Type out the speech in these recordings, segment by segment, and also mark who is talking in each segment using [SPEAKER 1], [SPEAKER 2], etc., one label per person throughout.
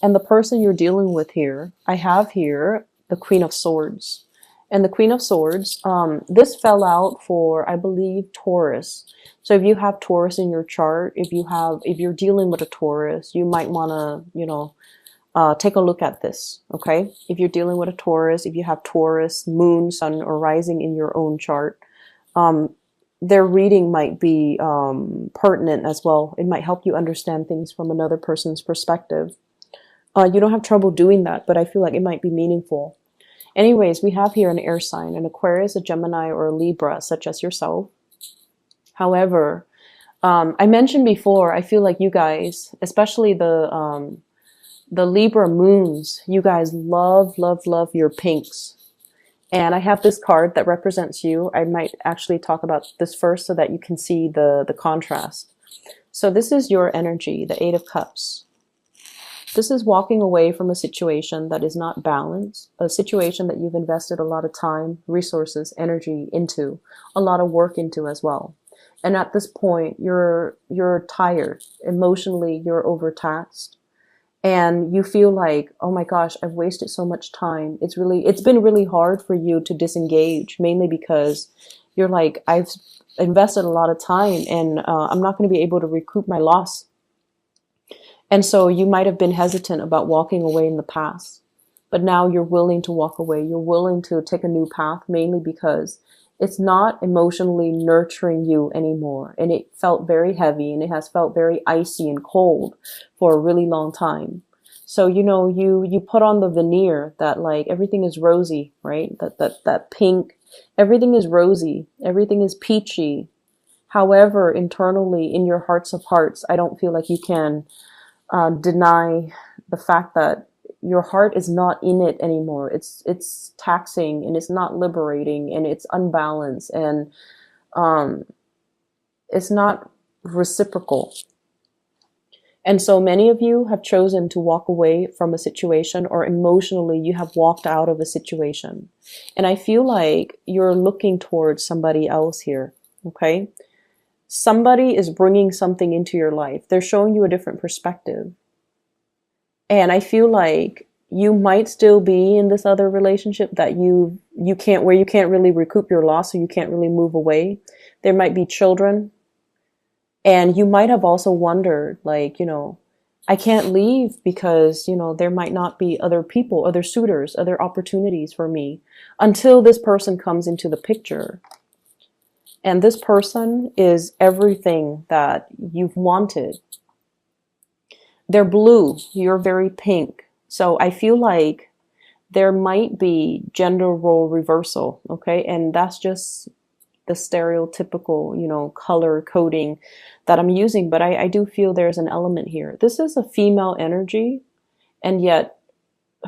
[SPEAKER 1] And the person you're dealing with here, I have here the Queen of Swords. And the Queen of Swords, this fell out for, I believe, Taurus. So if you have Taurus in your chart, if you're dealing with a Taurus, you might want to, take a look at this, okay? If you're dealing with a Taurus, if you have Taurus, moon, sun, or rising in your own chart, their reading might be pertinent as well. It might help you understand things from another person's perspective. You don't have trouble doing that, but I feel like it might be meaningful. Anyways, we have here an air sign, an Aquarius, a Gemini, or a Libra, such as yourself. However, I mentioned before, I feel like you guys, especially the Libra moons, you guys love, love, love your pinks. And I have this card that represents you. I might actually talk about this first so that you can see the contrast. So this is your energy, the Eight of Cups. This is walking away from a situation that is not balanced, a situation that you've invested a lot of time, resources, energy into, a lot of work into as well. And at this point, you're tired. Emotionally, you're overtaxed. And you feel like, oh my gosh, I've wasted so much time. It's been really hard for you to disengage, mainly because you're like, I've invested a lot of time and I'm not going to be able to recoup my loss. And so you might have been hesitant about walking away in the past, but now you're willing to walk away. You're willing to take a new path, mainly because it's not emotionally nurturing you anymore. And it felt very heavy and it has felt very icy and cold for a really long time. So, you put on the veneer that like everything is rosy, right? That pink, everything is rosy. Everything is peachy. However, internally in your hearts of hearts, I don't feel like you can deny the fact that your heart is not in it anymore. It's taxing and it's not liberating and it's unbalanced and it's not reciprocal. And so many of you have chosen to walk away from a situation, or emotionally you have walked out of a situation. And I feel like you're looking towards somebody else here, okay? Somebody is bringing something into your life. They're showing you a different perspective. And I feel like you might still be in this other relationship that you can't really recoup your loss, so you can't really move away. There might be children. And you might have also wondered, like, I can't leave because, there might not be other people, other suitors, other opportunities for me until this person comes into the picture. And this person is everything that you've wanted. They're blue. You're very pink. So I feel like there might be gender role reversal. Okay. And that's just the stereotypical, color coding that I'm using. But I do feel there's an element here. This is a female energy. And yet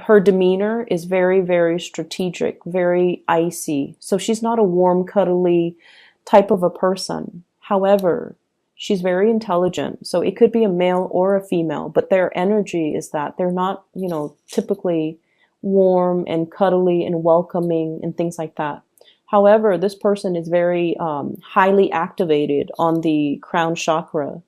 [SPEAKER 1] her demeanor is very, very strategic, very icy. So she's not a warm, cuddly type of a person. However, she's very intelligent. So it could be a male or a female, but their energy is that they're not, typically warm and cuddly and welcoming and things like that. However, this person is very highly activated on the crown chakra.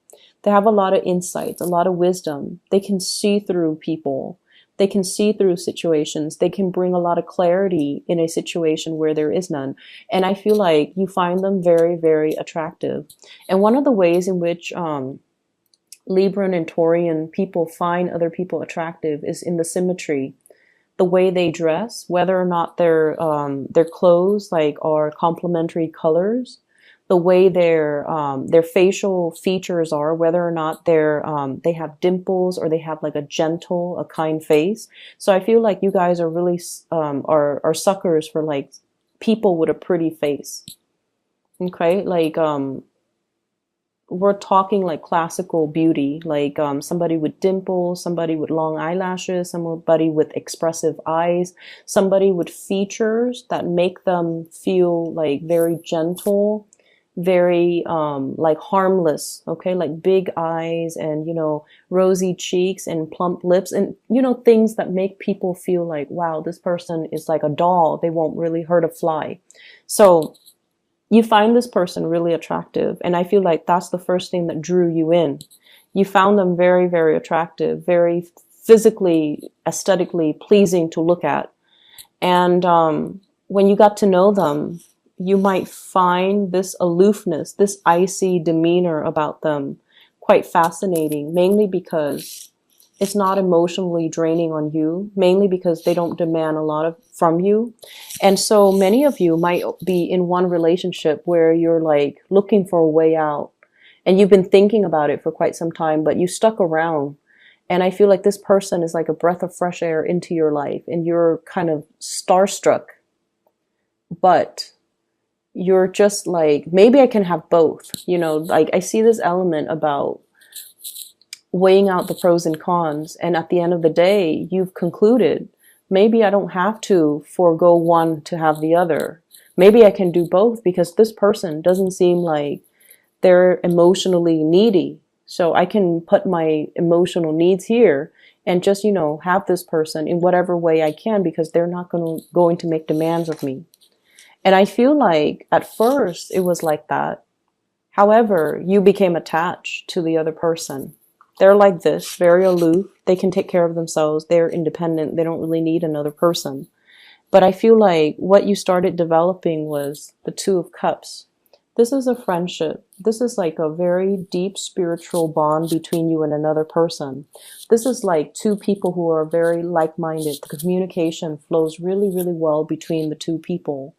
[SPEAKER 1] They have a lot of insights, a lot of wisdom. They can see through people. They can see through situations. They can bring a lot of clarity in a situation where there is none. And I feel like you find them very, very attractive. And one of the ways in which Libran and Taurian people find other people attractive is in the symmetry. The way they dress, whether or not their clothes are complementary colors, the way their facial features are, whether or not they have dimples or they have like a gentle, a kind face. So I feel like you guys are really are suckers for like people with a pretty face. Okay, like we're talking like classical beauty, like somebody with dimples, somebody with long eyelashes, somebody with expressive eyes, somebody with features that make them feel like very gentle, very like harmless, okay, like big eyes and rosy cheeks and plump lips and things that make people feel like, wow, this person is like a doll, they won't really hurt a fly. So you find this person really attractive, and I feel like that's the first thing that drew you in. You found them very, very attractive, very physically, aesthetically pleasing to look at. And when you got to know them, you might find this aloofness, this icy demeanor about them quite fascinating, mainly because it's not emotionally draining on you, mainly because they don't demand a lot of from you. And so many of you might be in one relationship where you're like looking for a way out, and you've been thinking about it for quite some time, but you stuck around. And I feel like this person is like a breath of fresh air into your life, and you're kind of starstruck, but you're just like, maybe I can have both. You know, like I see this element about weighing out the pros and cons. And at the end of the day, you've concluded, maybe I don't have to forego one to have the other. Maybe I can do both because this person doesn't seem like they're emotionally needy. So I can put my emotional needs here and just, you know, have this person in whatever way I can because they're not going to make demands of me. And I feel like at first it was like that. However, you became attached to the other person. They're like this, very aloof. They can take care of themselves. They're independent. They don't really need another person. But I feel like what you started developing was the Two of Cups. This is a friendship. This is like a very deep spiritual bond between you and another person. This is like two people who are very like-minded. The communication flows really, really well between the two people.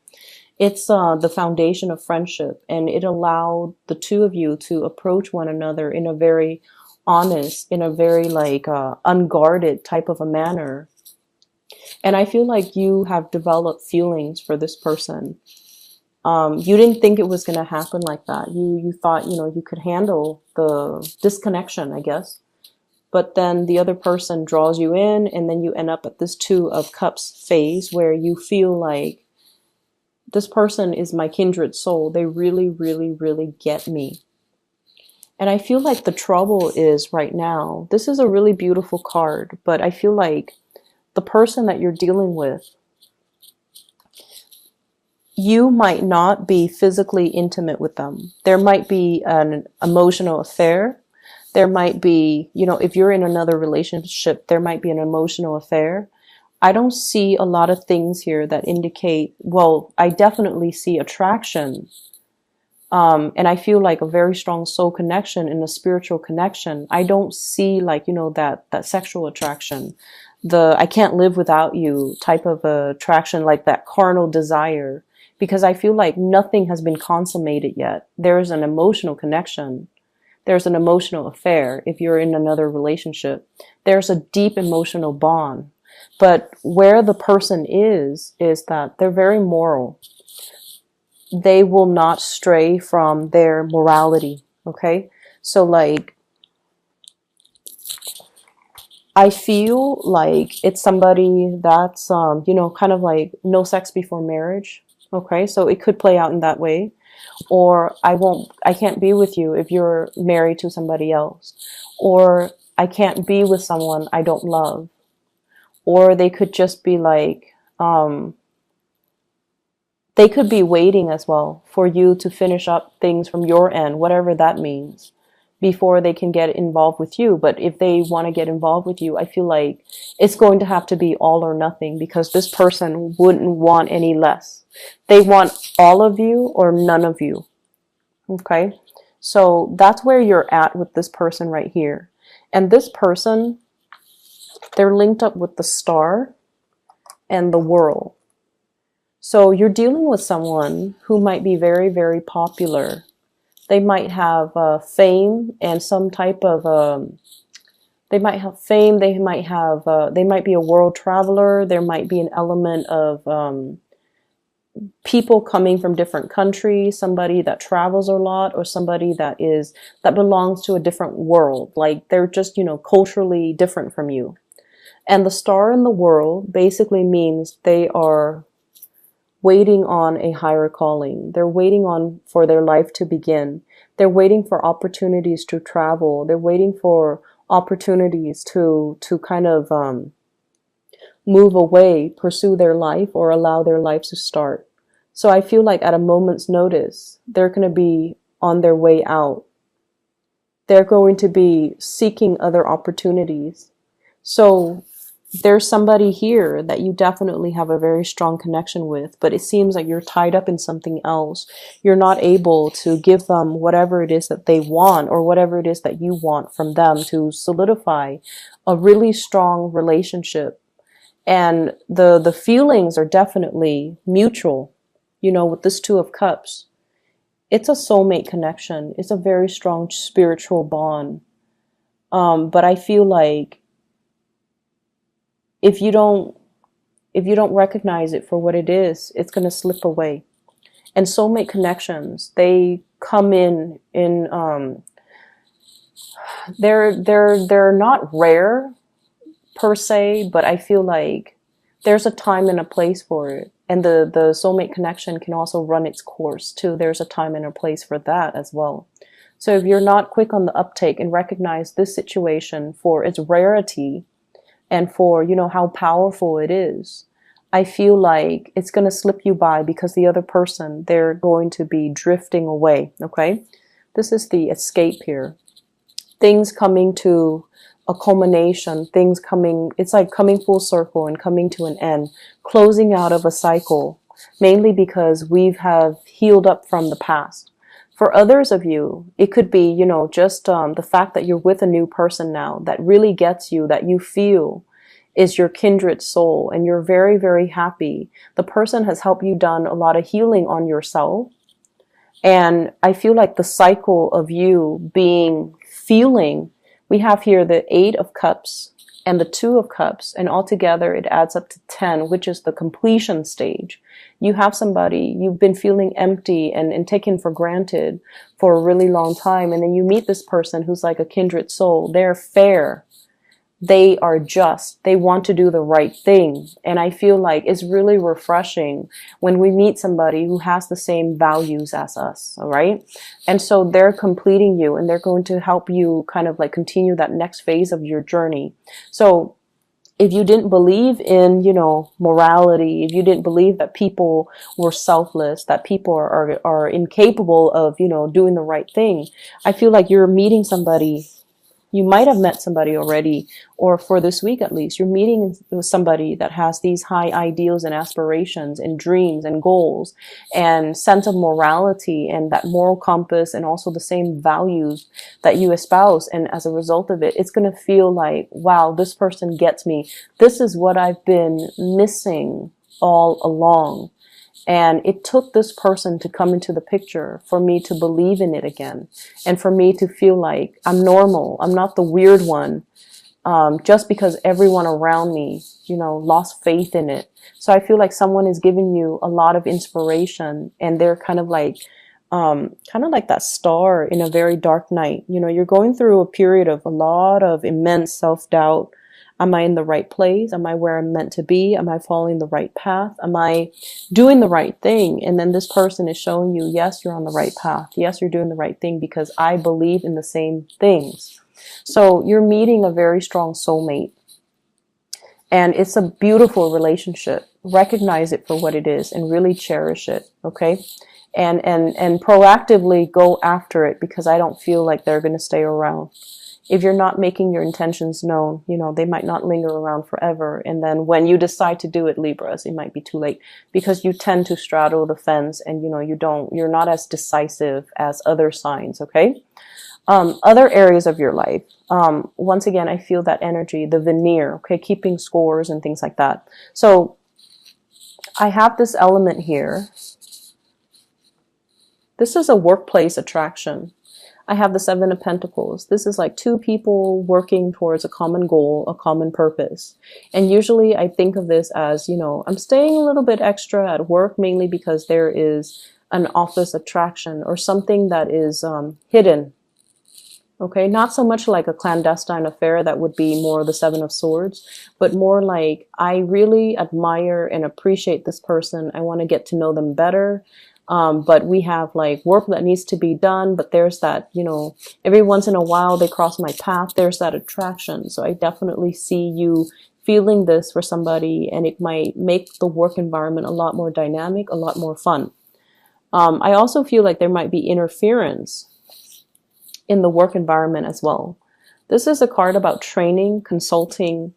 [SPEAKER 1] It's the foundation of friendship, and it allowed the two of you to approach one another in a very honest, in a very like unguarded type of a manner. And I feel like you have developed feelings for this person. You didn't think it was going to happen like that. You thought, you know, you could handle the disconnection, I guess. But then the other person draws you in, and then you end up at this Two of Cups phase where you feel like this person is my kindred soul. They really, really, really get me. And I feel like the trouble is right now, this is a really beautiful card, but I feel like the person that you're dealing with, you might not be physically intimate with them. There might be an emotional affair. There might be, you know, if you're in another relationship, there might be an emotional affair. I don't see a lot of things here that indicate, well, I definitely see attraction. And I feel like a very strong soul connection and a spiritual connection. I don't see like, you know, that sexual attraction, the I can't live without you type of attraction, like that carnal desire, because I feel like nothing has been consummated yet. There's an emotional connection. There's an emotional affair. If you're in another relationship, there's a deep emotional bond. But where the person is that they're very moral. They will not stray from their morality. Okay. So like, I feel like it's somebody that's, you know, kind of like no sex before marriage. Okay. So it could play out in that way. Or I can't be with you if you're married to somebody else. Or I can't be with someone I don't love. Or they could just be like, they could be waiting as well for you to finish up things from your end, whatever that means, before they can get involved with you. But if they want to get involved with you, I feel like it's going to have to be all or nothing, because this person wouldn't want any less. They want all of you or none of you. Okay? So that's where you're at with this person right here. And this person, they're linked up with the Star and the World. So you're dealing with someone who might be very, very popular. They might have fame and some type of, they might have fame, they might be a world traveler, there might be an element of people coming from different countries, somebody that travels a lot, or somebody that belongs to a different world. Like they're just, you know, culturally different from you. And the Star in the World basically means they are waiting on a higher calling. They're waiting on for their life to begin. They're waiting for opportunities to travel. They're waiting for opportunities to kind of move away, pursue their life, or allow their lives to start. So I feel like at a moment's notice, they're going to be on their way out. They're going to be seeking other opportunities. So there's somebody here that you definitely have a very strong connection with, but it seems like you're tied up in something else. You're not able to give them whatever it is that they want or whatever it is that you want from them to solidify a really strong relationship. And the feelings are definitely mutual, with this Two of Cups. It's a soulmate connection. It's a very strong spiritual bond. But I feel like if you don't recognize it for what it is, it's going to slip away. And soulmate connections, they come in they're not rare per se, but I feel like there's a time and a place for it. And the soulmate connection can also run its course too. There's a time and a place for that as well. So if you're not quick on the uptake and recognize this situation for its rarity and for, how powerful it is, I feel like it's going to slip you by because the other person, they're going to be drifting away. Okay. This is the escape here. Things coming to a culmination, it's like coming full circle and coming to an end, closing out of a cycle, mainly because have healed up from the past. For others of you, it could be, just the fact that you're with a new person now that really gets you, that you feel is your kindred soul, and you're very, very happy. The person has helped you done a lot of healing on yourself. And I feel like the cycle of you feeling, we have here the 8 of Cups and the 2 of Cups, and altogether it adds up to 10, which is the completion stage. You have somebody, you've been feeling empty and taken for granted for a really long time, and then you meet this person who's like a kindred soul. They're fair. They are just. They want to do the right thing. And I feel like it's really refreshing when we meet somebody who has the same values as us, all right? And so they're completing you, and they're going to help you kind of like continue that next phase of your journey. So if you didn't believe in, morality, if you didn't believe that people were selfless, that people are incapable of, doing the right thing, I feel like you're meeting somebody. You might have met somebody already, or for this week at least, you're meeting with somebody that has these high ideals and aspirations and dreams and goals and sense of morality and that moral compass and also the same values that you espouse. And as a result of it, it's going to feel like, wow, this person gets me. This is what I've been missing all along. And it took this person to come into the picture for me to believe in it again. And for me to feel like I'm normal. I'm not the weird one. Just because everyone around me, lost faith in it. So I feel like someone is giving you a lot of inspiration, and they're kind of like that star in a very dark night. You're going through a period of a lot of immense self-doubt. Am I in the right place? Am I where I'm meant to be? Am I following the right path? Am I doing the right thing? And then this person is showing you, yes, you're on the right path. Yes, you're doing the right thing because I believe in the same things. So you're meeting a very strong soulmate. And it's a beautiful relationship. Recognize it for what it is and really cherish it, okay? And proactively go after it, because I don't feel like they're going to stay around. If you're not making your intentions known, they might not linger around forever. And then when you decide to do it, Libras, it might be too late, because you tend to straddle the fence and, you're not as decisive as other signs. Okay. Other areas of your life. Once again, I feel that energy, the veneer, okay, keeping scores and things like that. So I have this element here. This is a workplace attraction. I have the 7 of Pentacles. This is like 2 people working towards a common goal, a common purpose. And usually I think of this as, I'm staying a little bit extra at work, mainly because there is an office attraction or something that is hidden. Okay, not so much like a clandestine affair, that would be more the 7 of Swords, but more like I really admire and appreciate this person. I want to get to know them better. But we have like work that needs to be done, but there's that, every once in a while they cross my path. There's that attraction. So I definitely see you feeling this for somebody, and it might make the work environment a lot more dynamic, a lot more fun. I also feel like there might be interference in the work environment as well. This is a card about training, consulting,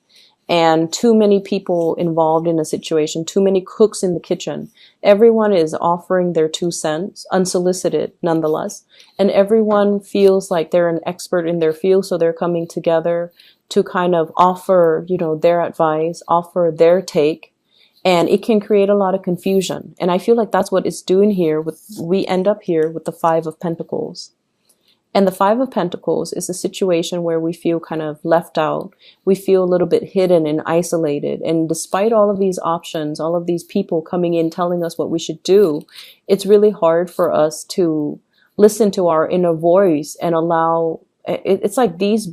[SPEAKER 1] and too many people involved in a situation, too many cooks in the kitchen. Everyone is offering their 2 cents, unsolicited nonetheless, and everyone feels like they're an expert in their field, so they're coming together to kind of offer, their advice, offer their take, and it can create a lot of confusion. And I feel like that's what it's doing here. We end up here with the Five of Pentacles. And the Five of Pentacles is a situation where we feel kind of left out. We feel a little bit hidden and isolated. And despite all of these options, all of these people coming in telling us what we should do, it's really hard for us to listen to our inner voice and allow, it's like these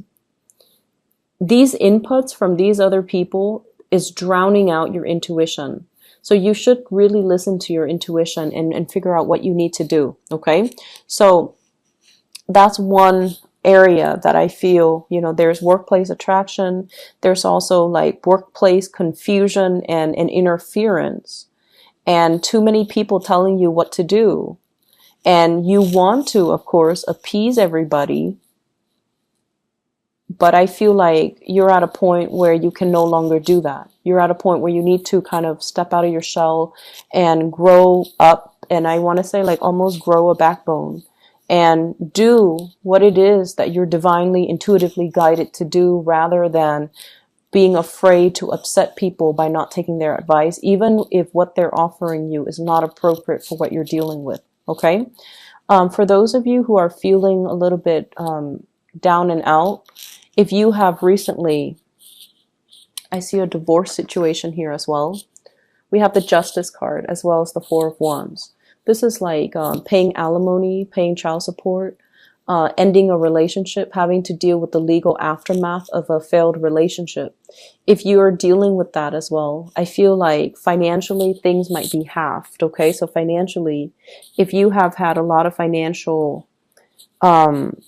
[SPEAKER 1] inputs from these other people is drowning out your intuition. So you should really listen to your intuition and figure out what you need to do. Okay. So that's one area that I feel, there's workplace attraction. There's also like workplace confusion and interference, and too many people telling you what to do. And you want to, of course, appease everybody. But I feel like you're at a point where you can no longer do that. You're at a point where you need to kind of step out of your shell and grow up. And I want to say like almost grow a backbone and do what it is that you're divinely, intuitively guided to do, rather than being afraid to upset people by not taking their advice, even if what they're offering you is not appropriate for what you're dealing with. Okay. For those of you who are feeling a little bit down and out, if you have recently, I see a divorce situation here as well. We have the Justice card as well as the Four of Wands. This is like paying alimony, paying child support, ending a relationship, having to deal with the legal aftermath of a failed relationship. If you are dealing with that as well, I feel like financially things might be halved. Okay, so financially, if you have had a lot of financial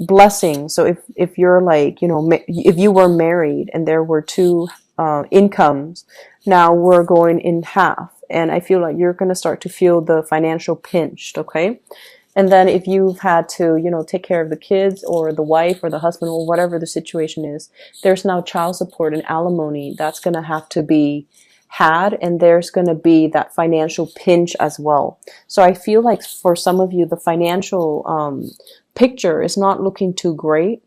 [SPEAKER 1] blessings, so if you're like, if you were married and there were two incomes, now we're going in half. And I feel like you're going to start to feel the financial pinched, okay? And then if you've had to, take care of the kids or the wife or the husband or whatever the situation is, there's now child support and alimony that's going to have to be had, and there's going to be that financial pinch as well. So I feel like for some of you, the financial picture is not looking too great.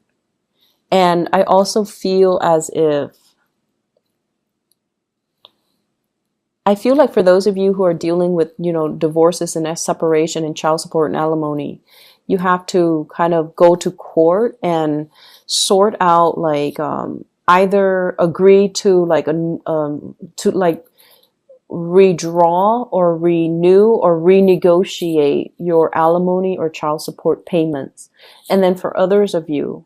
[SPEAKER 1] And I also feel as if, I feel like for those of you who are dealing with, divorces and separation and child support and alimony, you have to kind of go to court and sort out like either agree to like redraw or renew or renegotiate your alimony or child support payments. And then for others of you,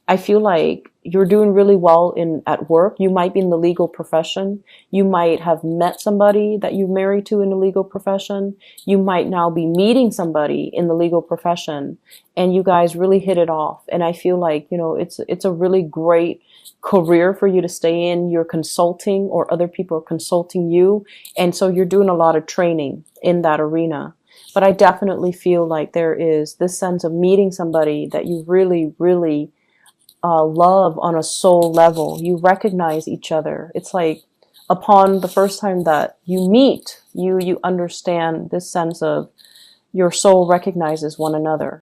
[SPEAKER 1] I feel like you're doing really well at work. You might be in the legal profession. You might have met somebody that you're married to in the legal profession. You might now be meeting somebody in the legal profession, and you guys really hit it off. And I feel like, it's a really great career for you to stay in. You're consulting, or other people are consulting you. And so you're doing a lot of training in that arena. But I definitely feel like there is this sense of meeting somebody that you really, really love on a soul level. You recognize each other. It's like upon the first time that you meet, you understand this sense of your soul recognizes one another.